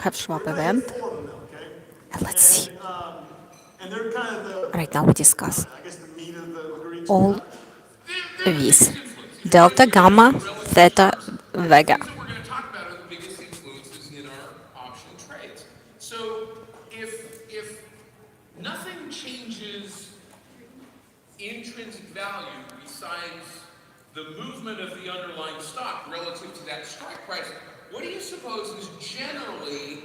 have swap event. And let's see. Right now we discuss all these: delta, gamma, theta, vega. Things that we're going to talk about are the biggest influences in our option trades. So if nothing changes intrinsic value besides the movement of the underlying stock relative to that strike price, what do you suppose is generally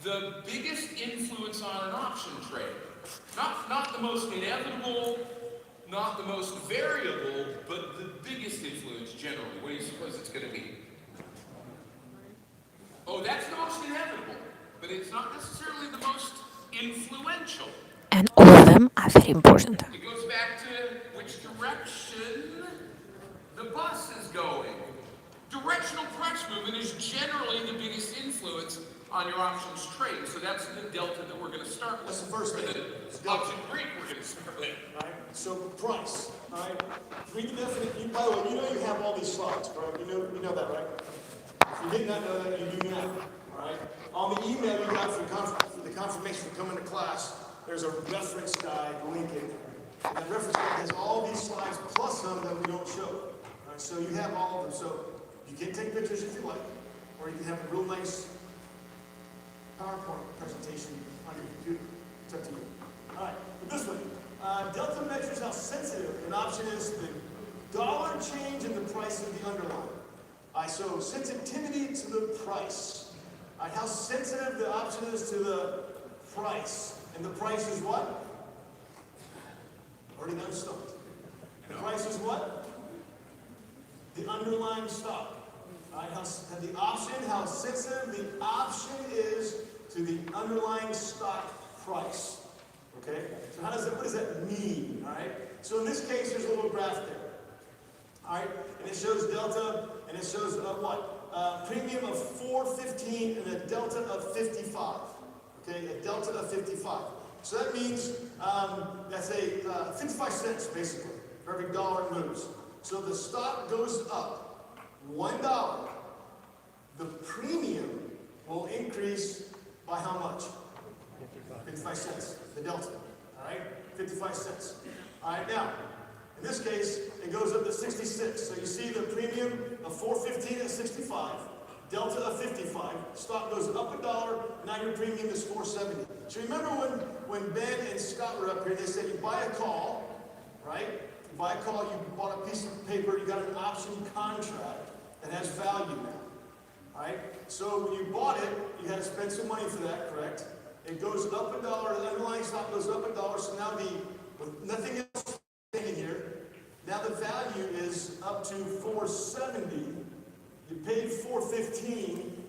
the biggest influence on an option trade? Not the most inevitable, not the most variable, but the biggest influence generally. What do you suppose it's going to be? Oh, that's the most inevitable, but it's not necessarily the most influential. And all of them are very important. It goes back to which direction the bus is going. Directional price movement is generally the biggest influence on your options trade. So that's the delta that we're going to start with. That's the first thing. The option Greek we're going to start with. Right? So price. All right. Read the definition. By the way, you know you have all these slides, right? You know that, right? If you did not know that, you do now. All right. On the email you got for the confirmation for coming to class, there's a reference guide link in there. And that reference guide has all these slides plus some that we don't show. All right. So you have all of them. So you can take pictures if you like, or you can have a real nice PowerPoint presentation on your computer. It's up to you. All right, but this one, delta measures how sensitive an option is to the dollar change in the price of the underlying. All right, so sensitivity to the price. All right, how sensitive the option is to the price. And the price is what? Already done stumped. The price is what? The underlying stock. All right, how sensitive the option is to the underlying stock price. Okay? So what does that mean? All right? So in this case, there's a little graph there. All right? And it shows delta, and it shows what? Premium of 415 and a delta of 55. Okay? A delta of 55. So that means that's a 55 cents, basically, for every dollar it moves. So the stock goes up $1. The premium will increase by how much? 55 cents. The delta. All right? 55 cents. All right, now, in this case, it goes up to 66. So you see the premium of 415 at 65, delta of 55, stock goes up $1, now your premium is 470. So remember when Ben and Scott were up here, they said you buy a call, right? You buy a call, you bought a piece of paper, you got an option contract that has value now. All right? So when you bought it, you had to spend some money for that, correct? It goes up $1, the underlying stock goes up $1, so now with nothing else in here, now the value is up to 470. You paid 415,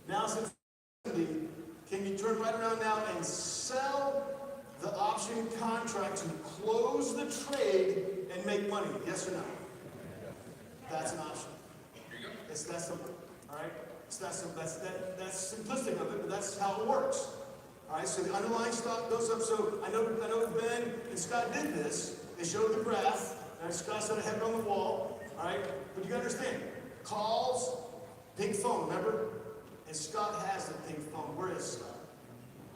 now it's at 470. Can you turn right around now and sell the option contract to close the trade and make money? Yes or no? That's an option. It's that simple. All right? It's that simple. That's simplistic of it, but that's how it works. All right, so the underlying stock goes up. So I know Ben and Scott did this. They showed the graph, and Scott said I had it on the wall. All right, but you got to understand, calls, pink phone, remember? And Scott has the pink phone. Where is Scott?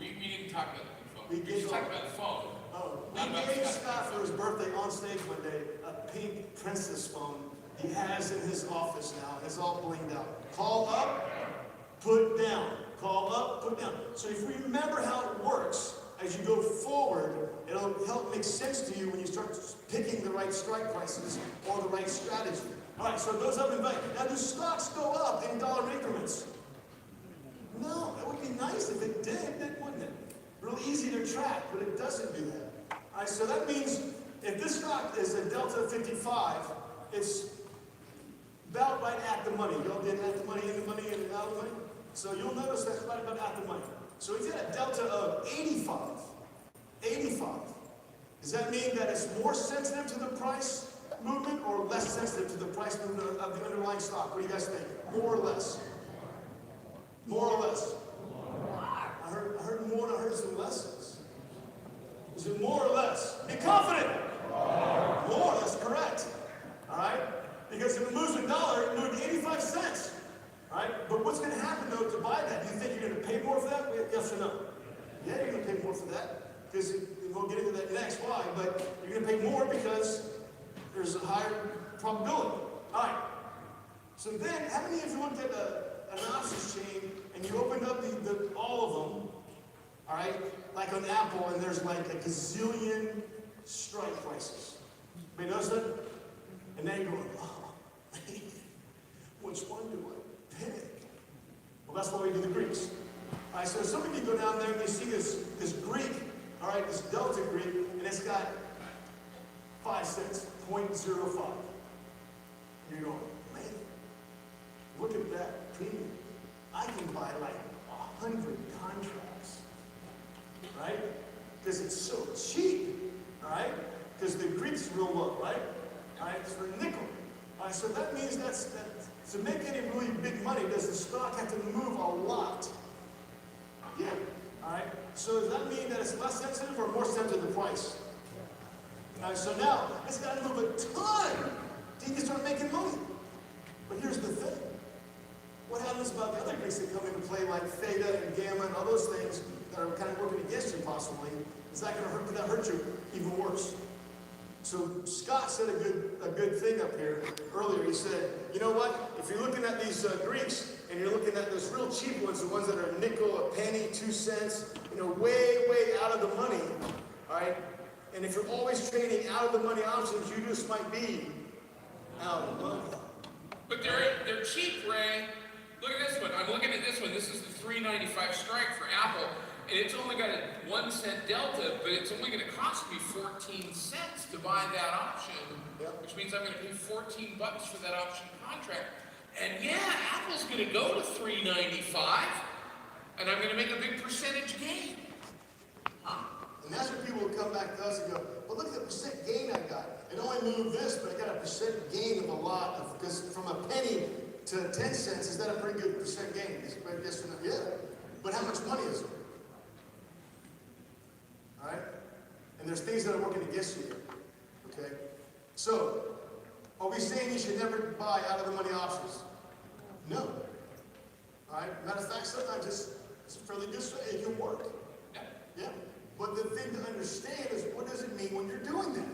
We didn't talk about the phone. We just talked about the phone. Oh, we gave Scott for his birthday on stage one day a pink princess phone. He has in his office now. It's all blinged out. Call up, put down. Call up, put down. So if we remember how it works, as you go forward, it'll help make sense to you when you start picking the right strike prices or the right strategy. All right, so it goes up in value. Now, do stocks go up in dollar increments? No, it would be nice if it did, wouldn't it? Real easy to track, but it doesn't do that. All right, so that means if this stock is a delta of 55, it's about right at the money. Y'all did at the money, in the money, and out of the money? So you'll notice that's right about at the money. So if you had a delta of 85, does that mean that it's more sensitive to the price movement or less sensitive to the price movement of the underlying stock? What do you guys think? More or less? More or less? I heard more and I heard some lessons. Is it more or less? Be confident. More, that's correct. All right? Because if it moves $1, it moved 85 cents. All right? But what's going to happen, though, to buy that? Do you think you're going to pay more for that? no? Yeah, you're going to pay more for that, because we'll get into that next, why, but you're going to pay more because there's a higher probability. All right. So then, how many of you looked at an options chain and you opened up all of them, all right, like on Apple, and there's like a gazillion strike prices. Anybody notice that? And then you're going, oh, man, which one do I pick? Well, that's why we do the Greeks. All right, so some of you go down there and you see this Greek, all right, this Delta Greek, and it's got 5 cents, 0.05. You're going, man, look at that premium. I can buy like 100 contracts, right? Because it's so cheap, all right? Because the Greek's real low, right? All right, it's for nickel. All right, so that means that to make any really big money, does the stock have to move a lot? Yeah, all right? So does that mean that it's less sensitive or more sensitive to price? All right, so now it's got to move a ton to even start making money. But here's the thing. What happens about the other Greeks that come into play, like theta and gamma and all those things that are kind of working against you possibly? Is that going to hurt? Could that hurt you even worse? So Scott said a good thing up here earlier. He said, you know what? If you're looking at these Greeks and you're looking at those real cheap ones, the ones that are a nickel, a penny, 2 cents, way, way out of the money, all right? And if you're always trading out of the money options, you just might be out of the money. But they're cheap, Ray. Look at this one. I'm looking at this one. This is the $3.95 strike for Apple. And it's only got a 1 cent delta, but it's only going to cost me 14 cents to buy that option, which means I'm going to pay $14 for that option contract. And yeah, Apple's going to go to $3.95, and I'm going to make a big percentage gain. And that's when people will come back to us and go, well, look at the percent gain I got. It only moved this, but I got a percent gain of a lot. Because from a penny to 10 cents, is that a pretty good percent gain? Yes or no? Yeah. But how much money is it? All right? And there's things that are working against you. Okay? So, are we saying you should never buy out of the money options? No. All right? Matter of fact, sometimes it's fairly good. It can work. Yeah. But the thing to understand is, what does it mean when you're doing that?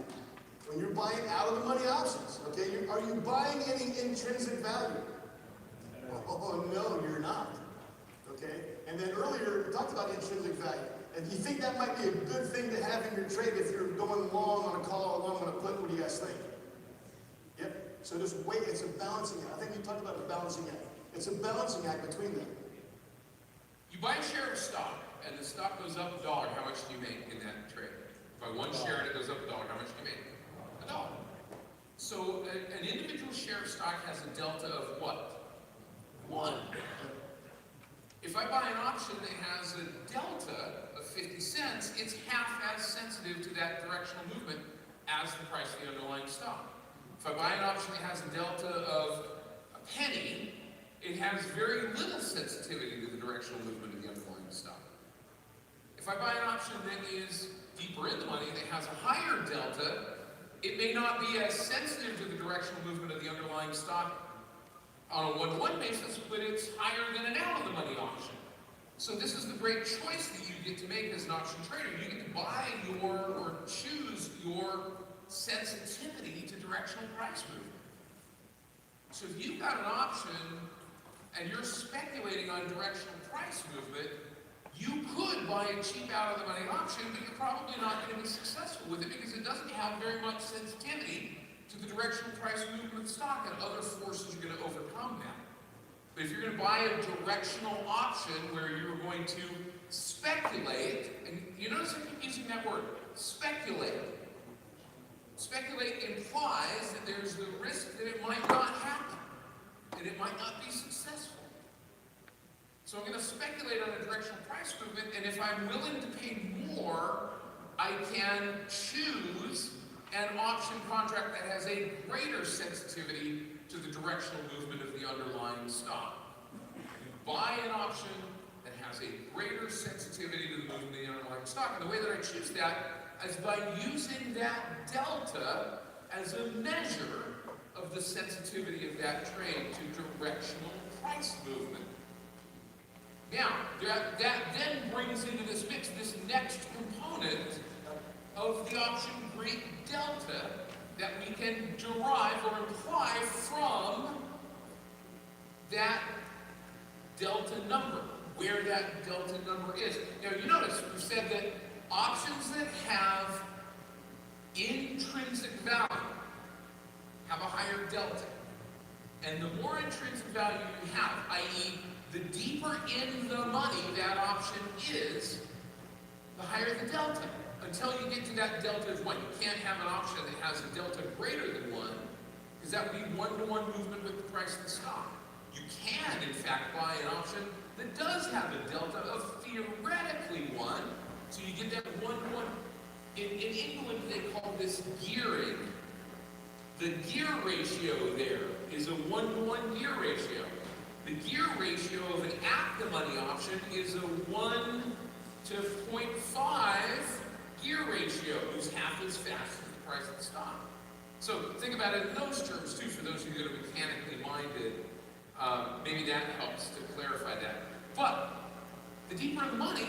When you're buying out of the money options, okay? Are you buying any intrinsic value? Oh, no, you're not. Okay? And then earlier, we talked about intrinsic value. And do you think that might be a good thing to have in your trade if you're going long on a call or long on a put? What do you guys think? Yep. So just wait. It's a balancing act. I think you talked about a balancing act. It's a balancing act between them. You buy a share of stock, and the stock goes up $1. How much do you make in that trade? If I one share and it goes up $1, how much do you make? $1. So an individual share of stock has a delta of what? 1. If I buy an option that has a delta of 50 cents, it's half as sensitive to that directional movement as the price of the underlying stock. If I buy an option that has a delta of a penny, it has very little sensitivity to the directional movement of the underlying stock. If I buy an option that is deeper in the money, that has a higher delta, it may not be as sensitive to the directional movement of the underlying stock on a one-to-one basis, but it's higher than an out-of-the-money option. So this is the great choice that you get to make as an option trader. You get to buy or choose your sensitivity to directional price movement. So if you've got an option and you're speculating on directional price movement, you could buy a cheap out-of-the-money option, but you're probably not going to be successful with it because it doesn't have very much sensitivity to the directional price movement of the stock, and other forces are going to overcome that. But if you're going to buy a directional option where you're going to speculate, and you notice I keep using that word, speculate. Speculate implies that there's the risk that it might not happen, and it might not be successful. So I'm going to speculate on a directional price movement, and if I'm willing to pay more, I can choose an option contract that has a greater sensitivity to the directional movement of the underlying stock. You buy an option that has a greater sensitivity to the movement of the underlying stock. And the way that I choose that is by using that delta as a measure of the sensitivity of that trade to directional price movement. Now, that then brings into this mix this next component of the option rate delta that we can derive or imply from that delta number, where that delta number is. Now, you notice we said that options that have intrinsic value have a higher delta. And the more intrinsic value you have, i.e., the deeper in the money that option is, the higher the delta. Until you get to that delta of 1. You can't have an option that has a delta greater than 1, because that would be one-to-one movement with the price of the stock. You can, in fact, buy an option that does have a delta of theoretically 1, so you get that one-to-one. In England, they call this gearing. The gear ratio there is a one-to-one gear ratio. The gear ratio of an at-the-money option is a 1 to 0.5 gear ratio, who's half as fast as the price of the stock. So think about it in those terms too, for those of you that are mechanically minded. Maybe that helps to clarify that. But the deeper in the money,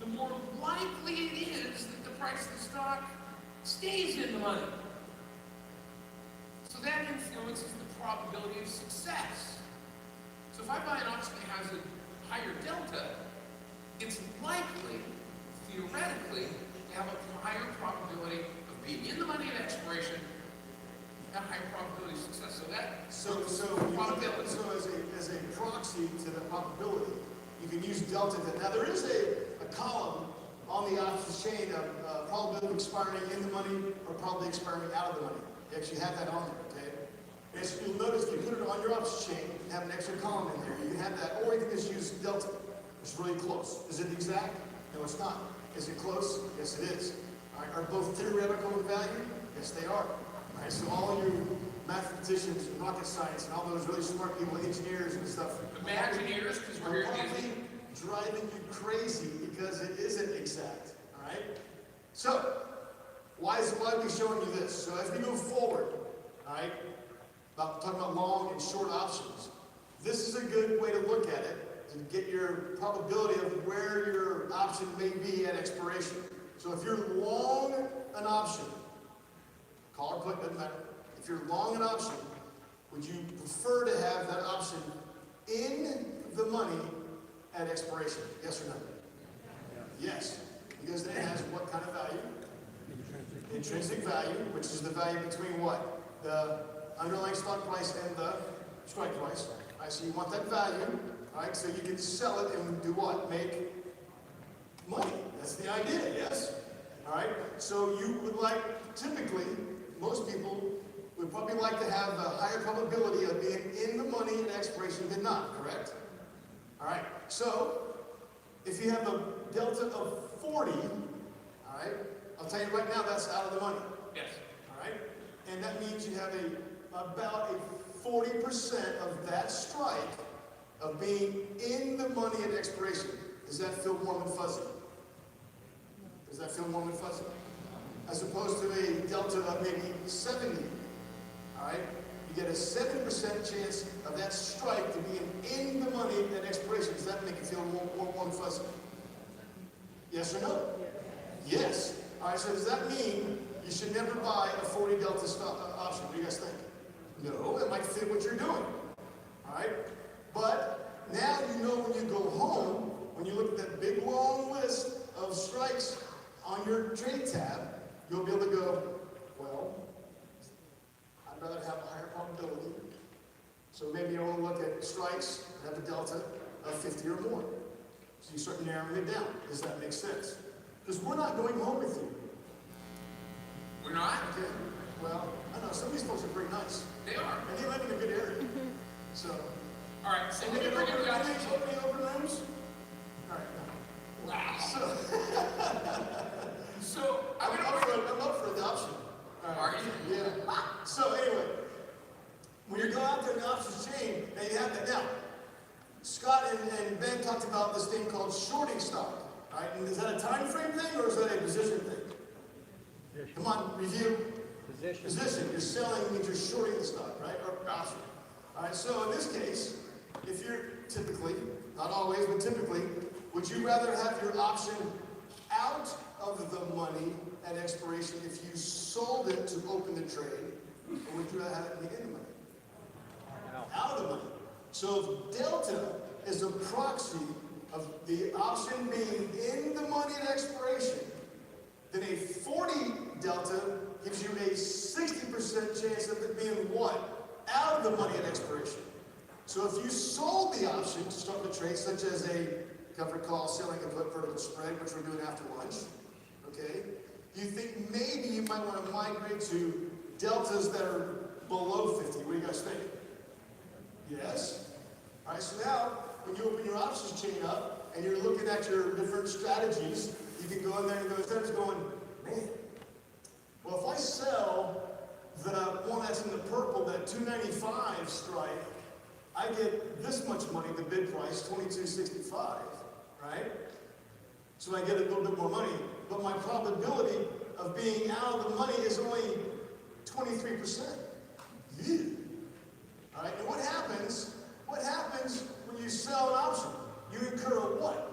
the more likely it is that the price of the stock stays in the money. So that influences the probability of success. So if I buy an option that has a higher delta, it's likely, theoretically, to have a higher probability of being in the money at expiration, a higher probability of success. So probability. So as a proxy to the probability, you can use delta. Now there is a column on the options chain of probability of expiring in the money or probability expiring out of the money. You actually have that on there, okay? And so you'll notice if you put it on your options chain, you have an extra column in there. You can have that, or you can just use delta. It's really close. Is it exact? No, it's not. Is it close? Yes, it is. All right. Are both theoretical in value? Yes, they are. All right. So all you mathematicians and rocket science and all those really smart people, engineers and stuff, Imagineers, because we're here probably driving you crazy because it isn't exact. All right. So why are we showing you this? So as we move forward, all right, talking about long and short options, this is a good way to look at it to get your probability of where your option may be at expiration. So if you're long an option, call or put, doesn't matter. If you're long an option, would you prefer to have that option in the money at expiration? Yes or no? Yes. Because then it has what kind of value? Intrinsic value, which is the value between what? The underlying stock price and the strike price. All right, so you want that value, all right, so you can sell it and do what? Make money. That's the idea, yes? All right, so you would like, typically, most people would probably like to have a higher probability of being in the money at expiration than not, correct? All right, so if you have a delta of 40, all right, I'll tell you right now that's out of the money. Yes. All right, and that means you have about a 40% of that strike of being in the money at expiration. Does that feel warm and fuzzy? Does that feel warm and fuzzy? As opposed to a delta of maybe 70. All right? You get a 7% chance of that strike to be in the money at expiration. Does that make you feel warm and fuzzy? Yes or no? Yes. All right, so does that mean you should never buy a 40 delta option? What do you guys think? No, it might fit what you're doing. All right? But now you know when you go home, when you look at that big long list of strikes on your trade tab, you'll be able to go, well, I'd rather have a higher probability. So maybe you want to look at strikes that have a delta of 50 or more. So you start narrowing it down. Does that make sense? Because we're not going home with you. We're not? Okay. Well, I know some of these folks are pretty nice. They are. And they live in a good area. So. All right, so And let they me can bring open, it can back. they open rooms? All right. No. Wow. So I'm up for adoption. All right. Are you? Yeah. So anyway, when you go out there in the options chain, now you have that. Now, Scott and Ben talked about this thing called shorting stock. All right, and is that a time frame thing or is that a position thing? Come on, review. Position. You're selling means you're shorting the stock, right? Or option. All right. So in this case, if you're typically not always, but typically, would you rather have your option out of the money at expiration if you sold it to open the trade, or would you rather have it be in the money? Out of the money. So if delta is a proxy of the option being in the money at expiration, then a 40 delta gives you a 60% chance of it being what? Out of the money at expiration. So if you sold the option to start the trade, such as a covered call, selling a put vertical spread, which we're doing after lunch, okay? You think maybe you might want to migrate to deltas that are below 50. What do you guys think? Yes? All right, so now, when you open your options chain up and you're looking at your different strategies, you can go in there and go, instead of going, man, well, if I sell the one that's in the purple, that 295 strike, I get this much money, the bid price, 22.65, right? So I get a little bit more money, but my probability of being out of the money is only 23%. Yeah. All right, and what happens when you sell an option? You incur a what?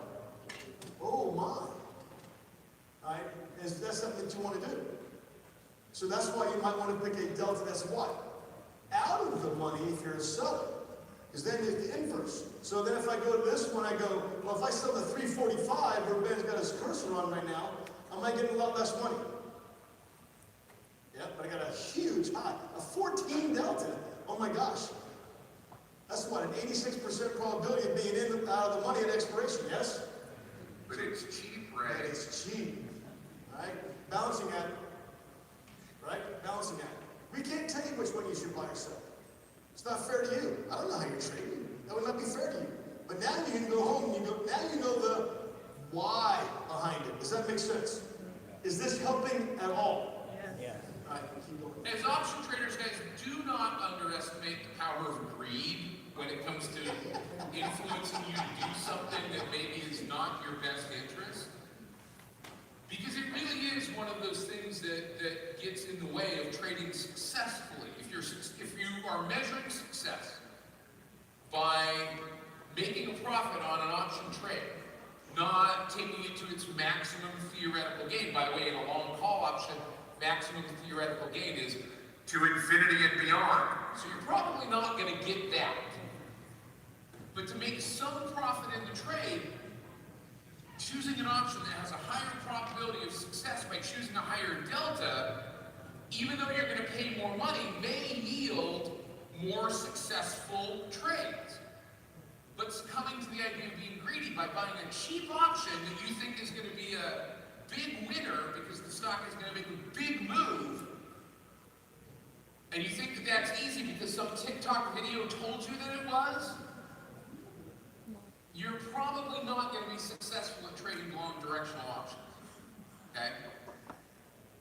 Oh my. All right, that's something that you want to do. So that's why you might want to pick a delta that's what? Out of the money if you're a seller. Because then it's the inverse. So then if I go to this one, I go, well, if I sell the 345 where Ben's got his cursor on right now, I might get a lot less money. Yeah, but I got a huge high, a 14 delta. Oh my gosh. That's what, an 86% probability of being in out of the money at expiration, yes? But it's cheap, right? But it's cheap. Right? Balancing act. Right? Balancing act. We can't tell you which one you should buy or sell. It's not fair to you. I don't know how you're trading. That would not be fair to you. But now you can go home and now you know the why behind it. Does that make sense? Is this helping at all? Yeah. All right, keep going. As option traders, guys, do not underestimate the power of greed when it comes to influencing you to do something that maybe is not your best interest. Because it really is one of those things that gets in the way of trading successfully. If you are measuring success by making a profit on an option trade, not taking it to its maximum theoretical gain. By the way, in a long call option, maximum theoretical gain is to infinity and beyond. So you're probably not going to get that. But to make some profit in the trade, choosing an option that has a higher probability of success by choosing a higher delta, even though you're going to pay more money, may yield more successful trades. But succumbing to the idea of being greedy by buying a cheap option that you think is going to be a big winner because the stock is going to make a big move, and you think that that's easy because some TikTok video told you that it was, you're probably not going to be successful at trading long directional options. Okay?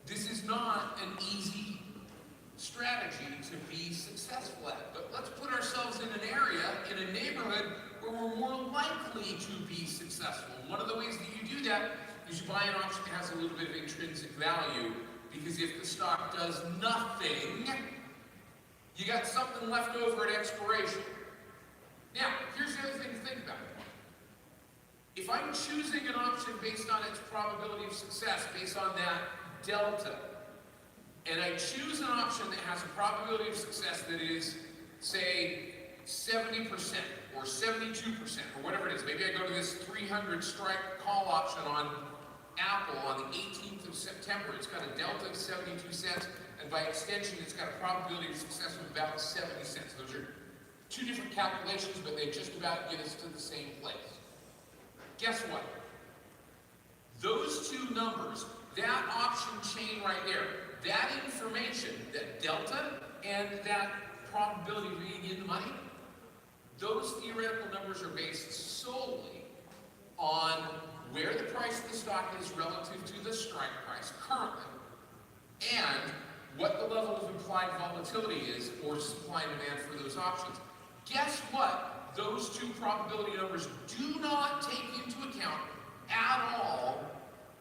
This is not an easy strategy to be successful at. But let's put ourselves in an area, in a neighborhood, where we're more likely to be successful. And one of the ways that you do that is you buy an option that has a little bit of intrinsic value, because if the stock does nothing, you got something left over at expiration. Now, here's the other thing to think about. If I'm choosing an option based on its probability of success, based on that delta, and I choose an option that has a probability of success that is, say, 70% or 72% or whatever it is. Maybe I go to this 300 strike call option on Apple on the 18th of September. It's got a delta of 72 cents, and by extension, it's got a probability of success of about 70 cents. Those are two different calculations, but they just about get us to the same place. Guess what? Those two numbers, that option chain right there, that information, that delta, and that probability of being in the money, those theoretical numbers are based solely on where the price of the stock is relative to the strike price currently, and what the level of implied volatility is, or supply and demand for those options. Guess what? Those two probability numbers do not take into account at all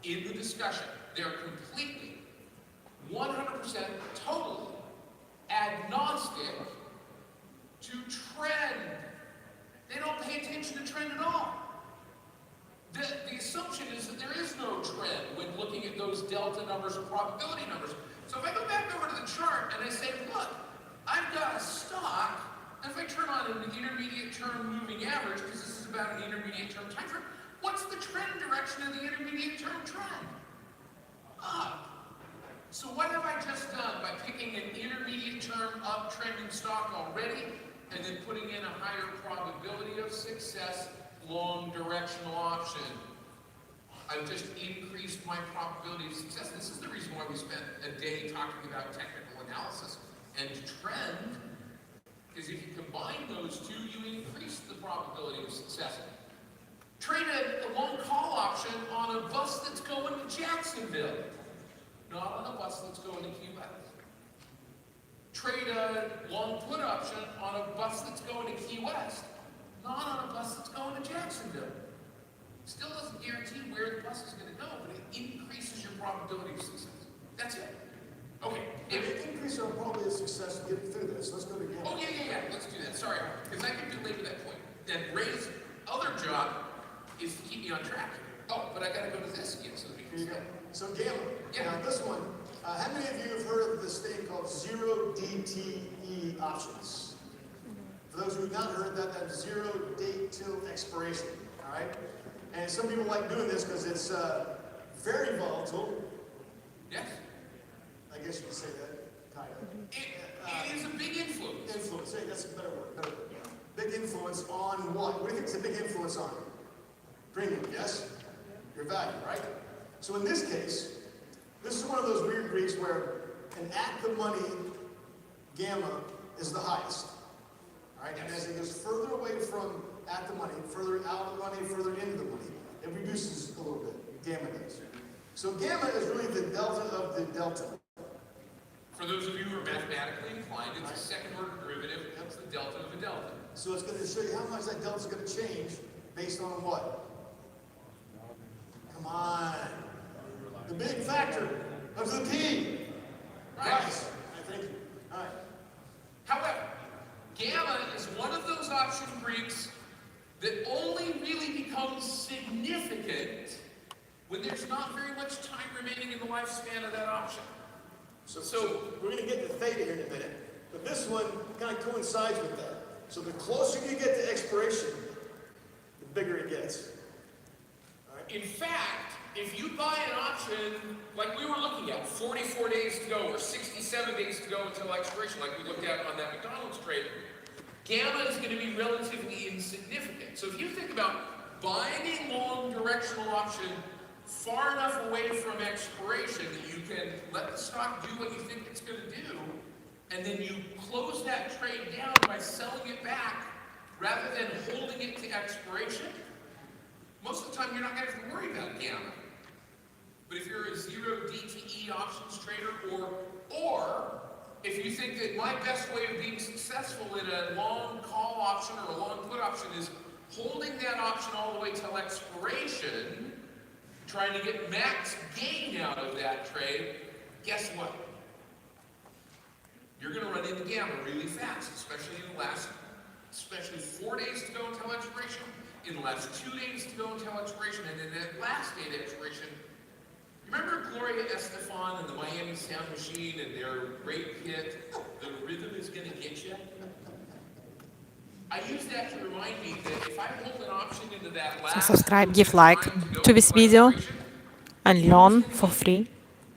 in the discussion. They're completely, 100%, totally agnostic to trend. They don't pay attention to trend at all. The assumption is that there is no trend when looking at those delta numbers or probability numbers. So if I go back over to the chart and I say, look, I've got a stock, and if I turn on an intermediate term moving average, because this is about an intermediate term time frame, what's the trend direction of the intermediate term trend? Up. So what have I just done by picking an intermediate term uptrending stock already and then putting in a higher probability of success long directional option? I've just increased my probability of success. This is the reason why we spent a day talking about technical analysis and trend, because if you combine those two, you increase the probability of success. Trade a long call option on a bus that's going to Jacksonville, not on a bus that's going to Key West. Trade a long put option on a bus that's going to Key West, not on a bus that's going to Jacksonville. Still doesn't guarantee where the bus is going to go, but it increases your probability of success. That's it. Okay. It increases our probability of success to get through this. Let's go to again. Oh, yeah. Let's do that. Sorry, because I can belabor that point. And Ray's other job is to keep me on track. Oh, but I got to go to this again so that we can Here you go. So gamma. Yeah. Now this one, how many of you have heard of this thing called zero DTE options? For those who have not heard that, that's zero date till expiration. All right. And some people like doing this because it's very volatile. Yes. I guess you could say that, kind of. It is a big influence. Influence. Hey, that's a better word. Big influence on what? What do you think it's a big influence on? Premium, yes? Your value, right? So in this case, this is one of those weird Greeks where an at-the-money gamma is the highest. All right? And as it goes further away from at the money, further out of the money, further into the money, it reduces a little bit. Gamma does. So gamma is really the delta of the delta. For those of you who are mathematically inclined, it's a second order derivative. It's the delta of a delta. So it's going to show you how much that delta is going to change based on what? Come on. The big factor of the P. Right. Nice. Thank you. All right. However, gamma is one of those option Greeks that only really becomes significant when there's not very much time remaining in the lifespan of that option. So we're going to get to theta here in a minute, but this one kind of coincides with that. So the closer you get to expiration, the bigger it gets. All right. In fact, if you buy an option like we were looking at, 44 days to go or 67 days to go until expiration, like we looked at on that McDonald's trade, gamma is going to be relatively insignificant. So if you think about buying a long directional option far enough away from expiration that you can let the stock do what you think it's going to do, and then you close that trade down by selling it back rather than holding it to expiration, most of the time you're not going to have to worry about gamma. But if you're a zero DTE options trader, or if you think that my best way of being successful in a long call option or a long put option is holding that option all the way till expiration, trying to get max gain out of that trade, guess what? You're going to run into gamma really fast, especially in the last, 4 days to go until expiration, in the last 2 days to go until expiration, and then that last day to expiration. Remember Gloria Estefan and the Miami Sound Machine and their great hit, The Rhythm Is Gonna Get You? I use that to remind me that if I hold an option into that last Subscribe, give like to this video and learn for free.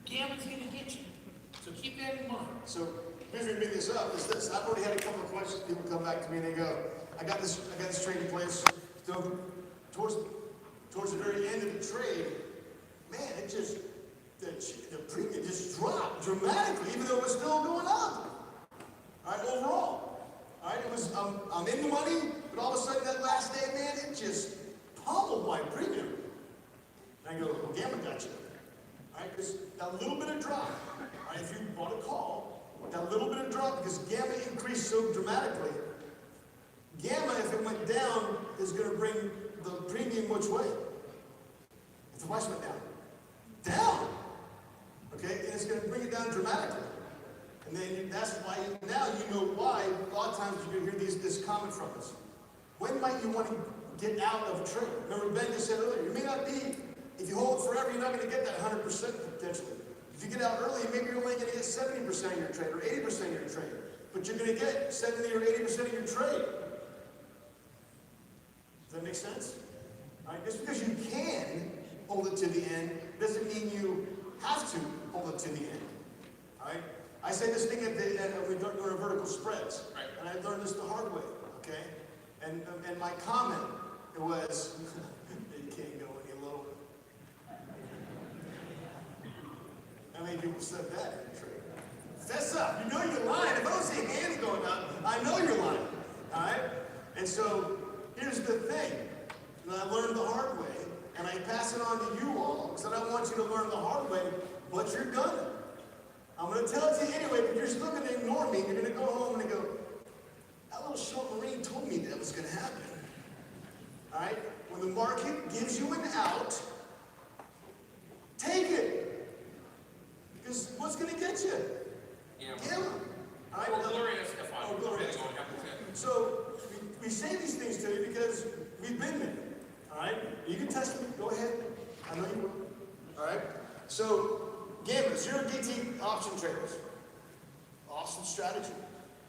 gamma's gonna get you. So keep that in mind. So the reason we bring this up is this. I've already had a couple of questions. People come back to me and they go, I got this trade in place. So towards the very end of the trade, man, the premium just dropped dramatically, even though it was still going up. All right, overall. All right, it was, I'm in the money, but all of a sudden that last day, man, it just pummeled my premium. And I go, well, gamma got you. All right, because that little bit of drop, all right, if you bought a call, that little bit of drop, because gamma increased so dramatically, gamma, if it went down, is going to bring the premium which way? If the price went down. Down. Okay, and it's going to bring it down dramatically. And then that's why now you know why a lot of times you're going to hear this comment from us. when might you want to get out of a trade? Remember Ben just said earlier, you may not be, if you hold it forever, you're not going to get that 100% potentially. If you get out early, maybe you're only going to get 70% of your trade or 80% of your trade. But you're going to get 70 or 80% of your trade. Does that make sense? All right? Just because you can hold it to the end doesn't mean you have to hold it to the end. All right? I say this thing we don't go to vertical spreads, right. And I learned this the hard way. Okay, and my comment was, you can't go any lower. How many people said that in the trade? Fess up. You know you're lying. If I don't see hands going up, I know you're lying. All right? And so here's the thing. And I learned the hard way, and I pass it on to you all, because I don't want you to learn the hard way, but you're gonna. I'm going to tell it to you anyway, but you're still going to ignore me. You're going to go home and go, that little short Marine told me that was going to happen. All right? When the market gives you an out, take it. Because what's going to get you? Gamma. All right? Or Gloria Stefan. Oh, Gloria. So we say these things to you because we've been there. All right? You can test me. Go ahead. I know you will. All right? So, gamma, zero DT option traders. Awesome strategy.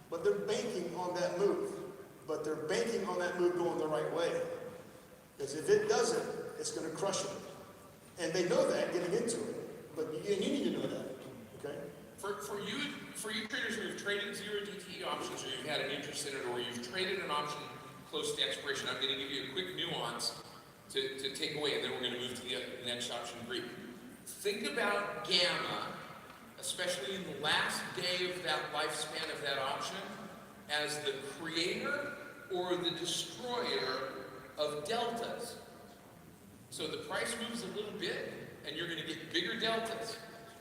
But they're banking on that move. But they're banking on that move going the right way. Because if it doesn't, it's going to crush them. And they know that getting into it. But you need to know that. Okay? For you traders who have traded zero DTE options, or you've had an interest in it, or you've traded an option close to expiration, I'm going to give you a quick nuance to take away, and then we're going to move to the next option, Greek. Think about gamma, especially in the last day of that lifespan of that option, as the creator or the destroyer of deltas. So the price moves a little bit, and you're going to get bigger deltas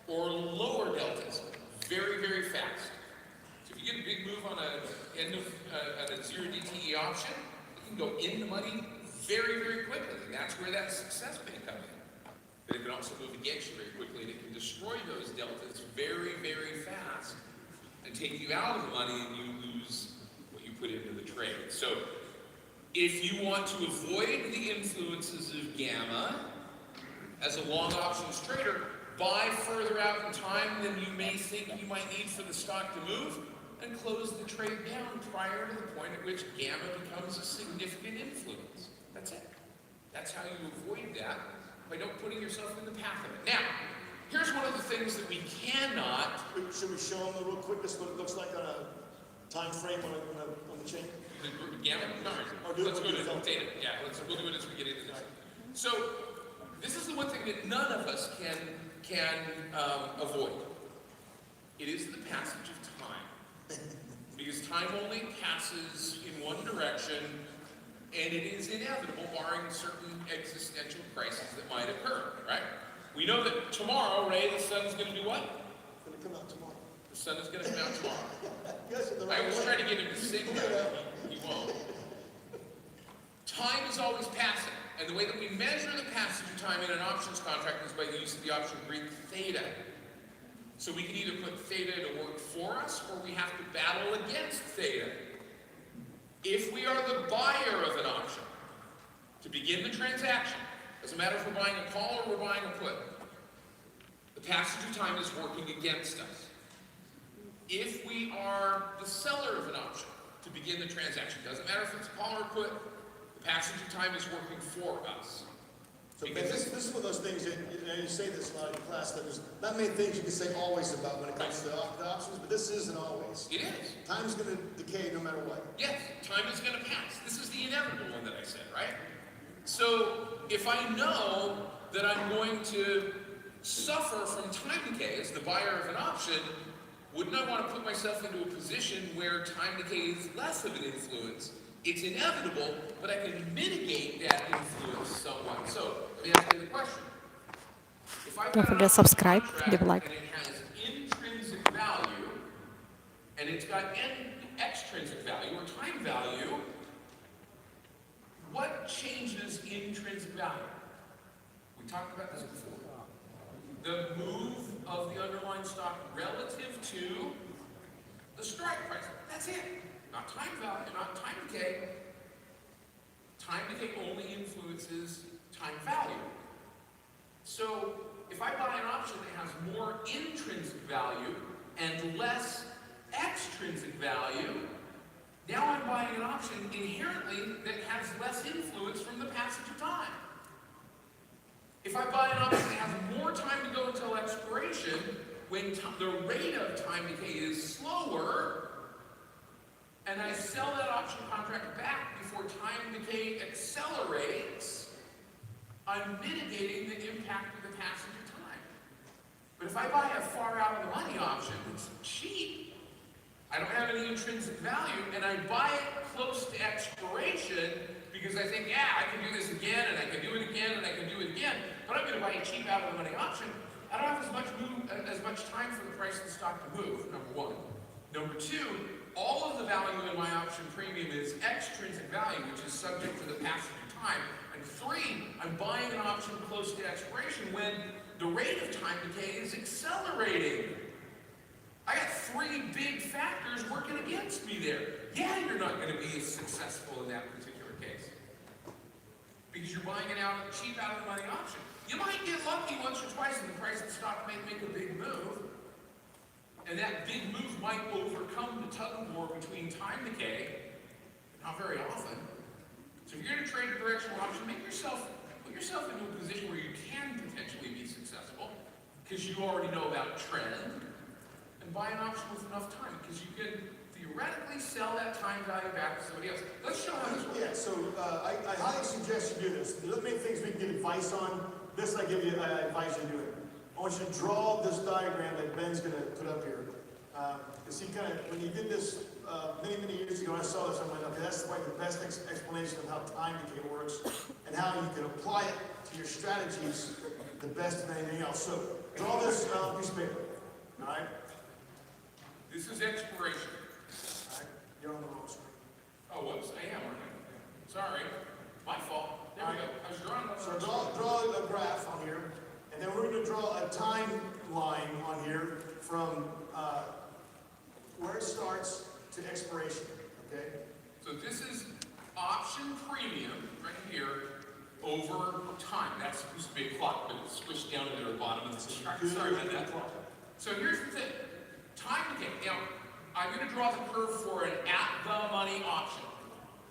or lower deltas very, very fast. So if you get a big move on a zero DTE option, it can go in the money very, very quickly, and that's where that success may come in. But it can also move against you very quickly, and it can destroy those deltas very, very fast and take you out of the money, and you lose what you put into the trade. So if you want to avoid the influences of gamma as a long options trader, buy further out in time than you may think you might need for the stock to move, and close the trade down prior to the point at which gamma becomes a significant influence. That's it. That's how you avoid that, by not putting yourself in the path of it. Now, here's one of the things that we cannot... Should we show them real quick this what it looks like on a time frame on the chain? The gamma? No, Or let's go to the data. Yeah, we'll do it as we get into this. So, this is the one thing that none of us can avoid. It is the passage of time. Because time only passes in one direction, and it is inevitable, barring certain existential crises that might occur, right? We know that tomorrow, Ray, the sun's going to do what? It's going to come out tomorrow. The sun is going to come out tomorrow. Yes, I was trying to get him to sing that. He won't. Time is always passing. And the way that we measure the passage of time in an options contract is by the use of the option Greek theta. So we can either put theta to work for us, or we have to battle against theta. If we are the buyer of an option, to begin the transaction, doesn't matter if we're buying a call or we're buying a put, the passage of time is working against us. If we are the seller of an option, to begin the transaction, doesn't matter if it's a call or a put, the passage of time is working for us. So Ben, this is one of those things that you say this a lot in class, that there's not many things you can say always about when it comes to the options, but this isn't always. It is. Time's going to decay no matter what. Yes, time is going to pass. This is the inevitable one that I said, right? So if I know that I'm going to suffer from time decay as the buyer of an option, wouldn't I want to put myself into a position where time decay is less of an influence? It's inevitable, but I can mitigate that influence somewhat. So, let me ask you the question. If I've Don't got forget an subscribe, option leave a contract like. and it has intrinsic value, and it's got extrinsic value or time value, what changes intrinsic value? We talked about this before. The move of the underlying stock relative to the strike price. That's it. Not time value, not time decay. time decay only influences time value. So if I buy an option that has more intrinsic value and less extrinsic value, now I'm buying an option inherently that has less influence from the passage of time. If I buy an option that has more time to go until expiration, when the rate of time decay is slower, and I sell that option contract back before time decay accelerates, I'm mitigating the impact of the passage of time. But if I buy a far out of the money option, it's cheap, I don't have any intrinsic value, and I buy it close to expiration because I think, yeah, I can do this again, and I can do it again, and I can do it again, but I'm going to buy a cheap out of the money option. I don't have as much time for the price of the stock to move, number one. Number two, all of the value in my option premium is extrinsic value, which is subject to the passage of time. And three, I'm buying an option close to expiration when the rate of time decay is accelerating. I got three big factors working against me there. Yeah, you're not going to be as successful in that particular case because you're buying it out cheap out of the money option. You might get lucky once or twice and the price of the stock may make a big move, and that big move might overcome the tug of war between time decay, but not very often. So if you're going to trade a directional option, put yourself into a position where you can potentially be successful because you already know about trend, and buy an option with enough time because you can theoretically sell that time value back to somebody else. Let's show how this works. Yeah, so I highly suggest you do this. There's many things we can get advice on. This I advise you to do it. I want you to draw this diagram that Ben's going to put up here. Because he kind of, when he did this many years ago, I saw this, I'm like, okay, that's like the best explanation of how time decay works and how you can apply it to your strategies the best of anything else. So draw this piece of paper. All right? This is expiration. All right? You're on the wrong screen. Oh, whoops, I am. Sorry. My fault. There we go. I was drawing. So draw a graph on here, and then we're going to draw a timeline on here from where it starts to expiration. Okay? So this is option premium right here over time. That's this big clock, but it's squished down to the bottom of the chart. Sorry about that. So here's the thing. Time decay. Now, I'm going to draw the curve for an at-the-money option.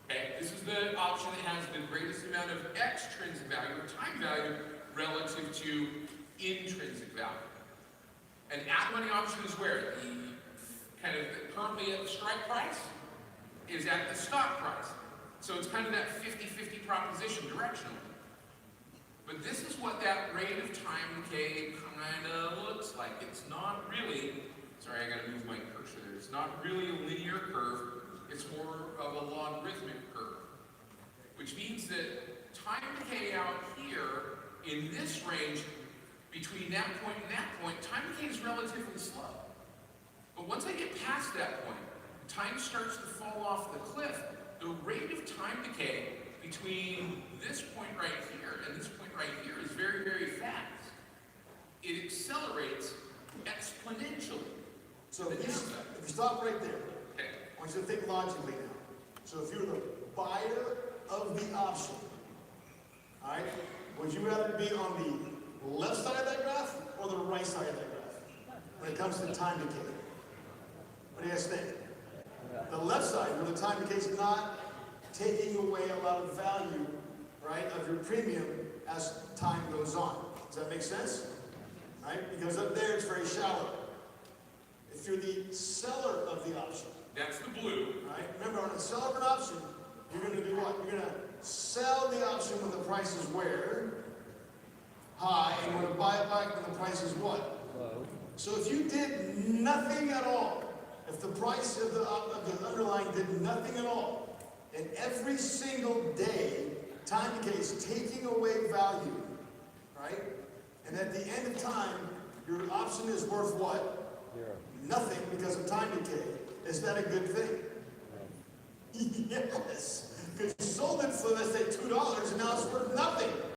Okay? This is the option that has the greatest amount of extrinsic value, or time value, relative to intrinsic value. An at-the-money option is where the kind of currently at the strike price is at the stock price. So it's kind of that 50-50 proposition directionally. But this is what that rate of time decay kind of looks like. It's not really, sorry, I got to move my cursor there. It's not really a linear curve. It's more of a logarithmic curve, which means that time decay out here in this range between that point and that point, time decay is relatively slow. But once I get past that point, time starts to fall off the cliff. The rate of time decay between this point right here and this point right here is very, very fast. It accelerates exponentially. So if you stop right there, Okay. I want you to think logically now. So if you're the buyer of the option, all right, would you rather be on the left side of that graph or the right side of that graph when it comes to time decay? What do you guys think? The left side, where the time decay is not taking away a lot of value, right, of your premium as time goes on. Does that make sense? Right? Because up there it's very shallow. If you're the seller of the option, That's the blue. right? Remember, on the seller of an option, you're going to do what? You're going to sell the option when the price is where? High. And you're going to buy it back when the price is what? Low. So if you did nothing at all, if the price of the underlying did nothing at all, and every single day, time decay is taking away value, right? And at the end of time, your option is worth what? Zero. Nothing because of time decay. Is that a good thing? Yes. Because you sold it for, let's say, $2, and now it's worth nothing.